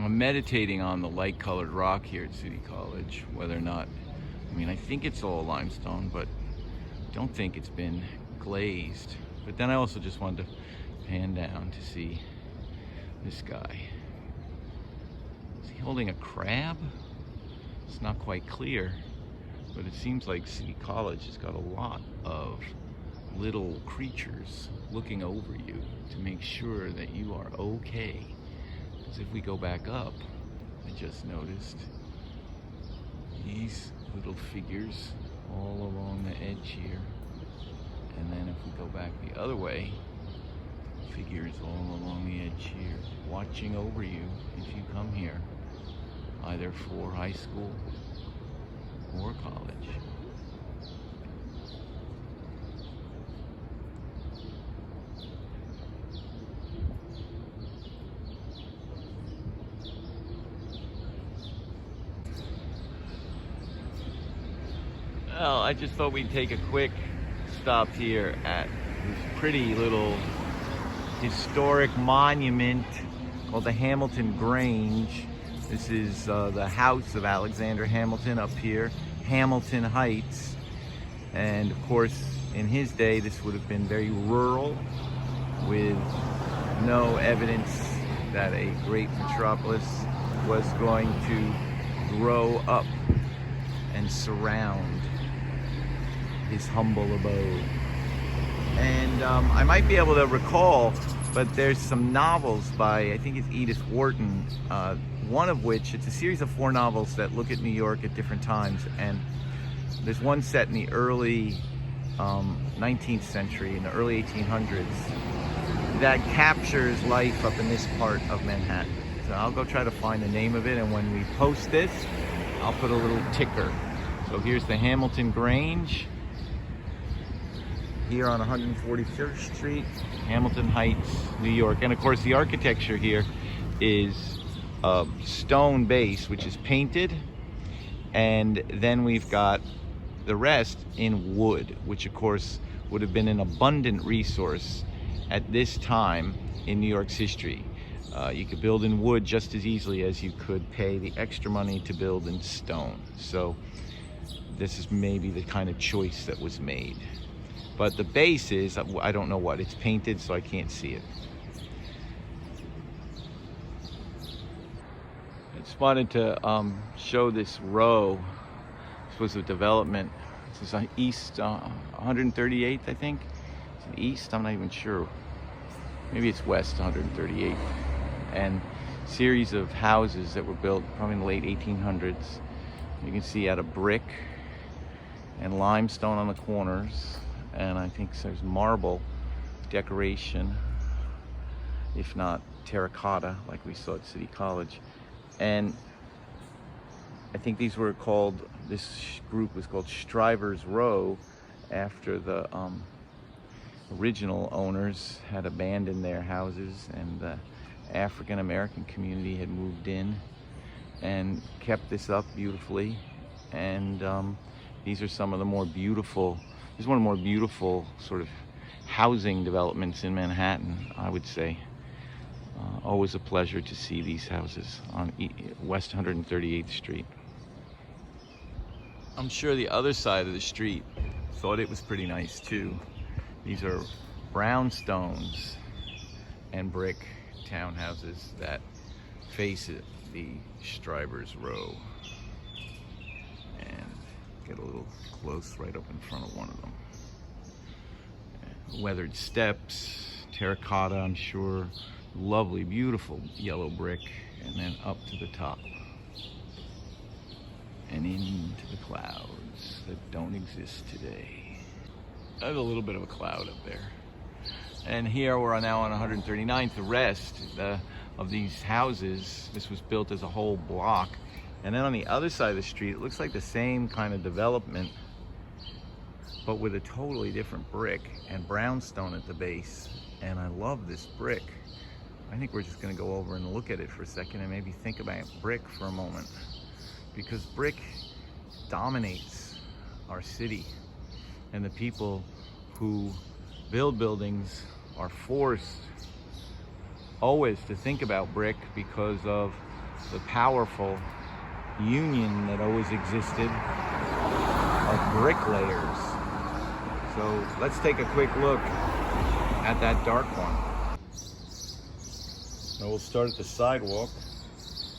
I'm meditating on the light-colored rock here at City College, whether or not, I mean, I think it's all limestone, but don't think it's been glazed. But then I also just wanted to pan down to see this guy. Is he holding a crab? It's not quite clear, but it seems like City College has got a lot of little creatures looking over you to make sure that you are okay. Because if we go back up, I just noticed these little figures all along the edge here. And then if we go back the other way, figures all along the edge here, watching over you if you come here, either for high school or college. Well, I just thought we'd take a quick stop here at this pretty little historic monument called the Hamilton Grange. This is the house of Alexander Hamilton up here, Hamilton Heights. And of course, in his day, this would have been very rural with no evidence that a great metropolis was going to grow up and surround his humble abode. And I might be able to recall, but there's some novels by, I think it's Edith Wharton, one of which, it's a series of 4 novels that look at New York at different times, and there's one set in the early 19th century, in the early 1800s, that captures life up in this part of Manhattan. So I'll go try to find the name of it, and when we post this, I'll put a little ticker. So here's the Hamilton Grange, here on 141st Street, Hamilton Heights, New York. And of course the architecture here is stone base, which is painted, and then we've got the rest in wood, which of course would have been an abundant resource at this time in New York's history. You could build in wood just as easily as you could pay the extra money to build in stone. So this is maybe the kind of choice that was made. But the base is, I don't know what, it's painted, so I can't see it. I just wanted to show this row. This was a development. This is on East 138th, I think. Is it East? I'm not even sure. Maybe it's West 138th. And series of houses that were built probably in the late 1800s. You can see out of brick and limestone on the corners. And I think there's marble decoration, if not terracotta, like we saw at City College. And I think these were called, this group was called Strivers Row, after the original owners had abandoned their houses and the African American community had moved in and kept this up beautifully. And these are some of the more beautiful, this is one of the more beautiful sort of housing developments in Manhattan, I would say. Always a pleasure to see these houses on West 138th Street. I'm sure the other side of the street thought it was pretty nice too. These are brownstones and brick townhouses that face the Strivers Row. And get a little close right up in front of one of them. Weathered steps, terracotta, I'm sure. Lovely, beautiful yellow brick, and then up to the top. And into the clouds that don't exist today. There's a little bit of a cloud up there. And here we're now on 139th. The rest of these houses, this was built as a whole block. And then on the other side of the street, it looks like the same kind of development, but with a totally different brick and brownstone at the base. And I love this brick. I think we're just gonna go over and look at it for a second and maybe think about brick for a moment, because brick dominates our city, and the people who build buildings are forced always to think about brick because of the powerful union that always existed of bricklayers. So let's take a quick look at that dark one. So we'll start at the sidewalk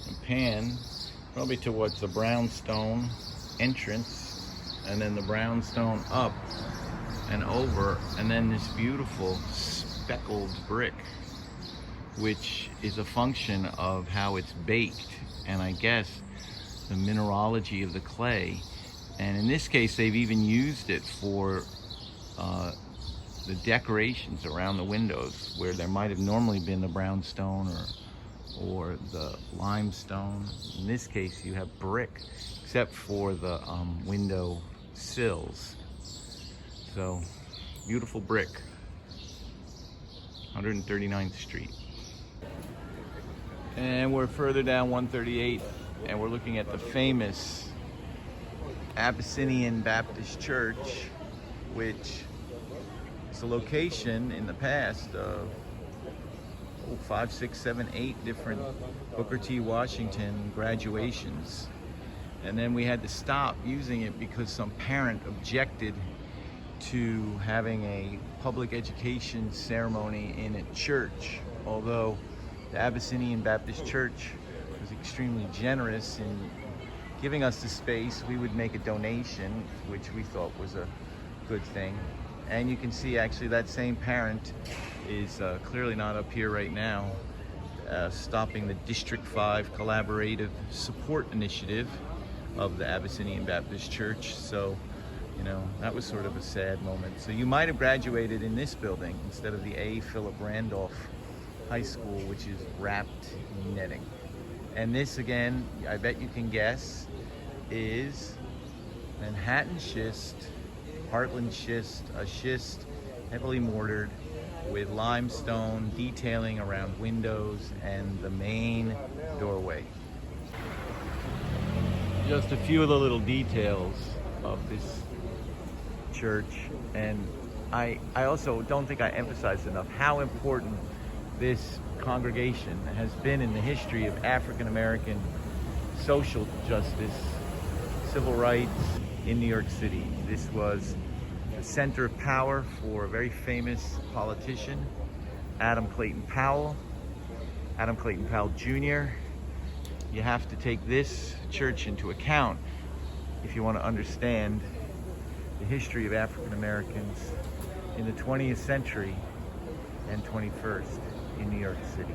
and pan probably to what's a brownstone entrance, and then the brownstone up and over, and then this beautiful speckled brick, which is a function of how it's baked, and I guess the mineralogy of the clay. And in this case, they've even used it for the decorations around the windows, where there might have normally been the brownstone or the limestone. In this case, you have brick, except for the window sills. So, beautiful brick. 139th Street. And we're further down 138, and we're looking at the famous Abyssinian Baptist Church, which is a location in the past of 5, 6, 7, 8 different Booker T. Washington graduations. And then we had to stop using it because some parent objected to having a public education ceremony in a church, although the Abyssinian Baptist Church was extremely generous in giving us the space. We would make a donation, which we thought was a good thing. And you can see actually that same parent is clearly not up here right now, stopping the District 5 Collaborative Support Initiative of the Abyssinian Baptist Church. So, you know, that was sort of a sad moment. So you might have graduated in this building instead of the A. Philip Randolph High School, which is wrapped in netting. And this, again, I bet you can guess, is Manhattan schist, Heartland schist, a schist heavily mortared with limestone detailing around windows and the main doorway. Just a few of the little details of this church, and I also don't think I emphasized enough how important this congregation has been in the history of African American social justice, civil rights in New York City. This was the center of power for a very famous politician, Adam Clayton Powell Jr. You have to take this church into account if you want to understand the history of African Americans in the 20th century and 21st in New York City.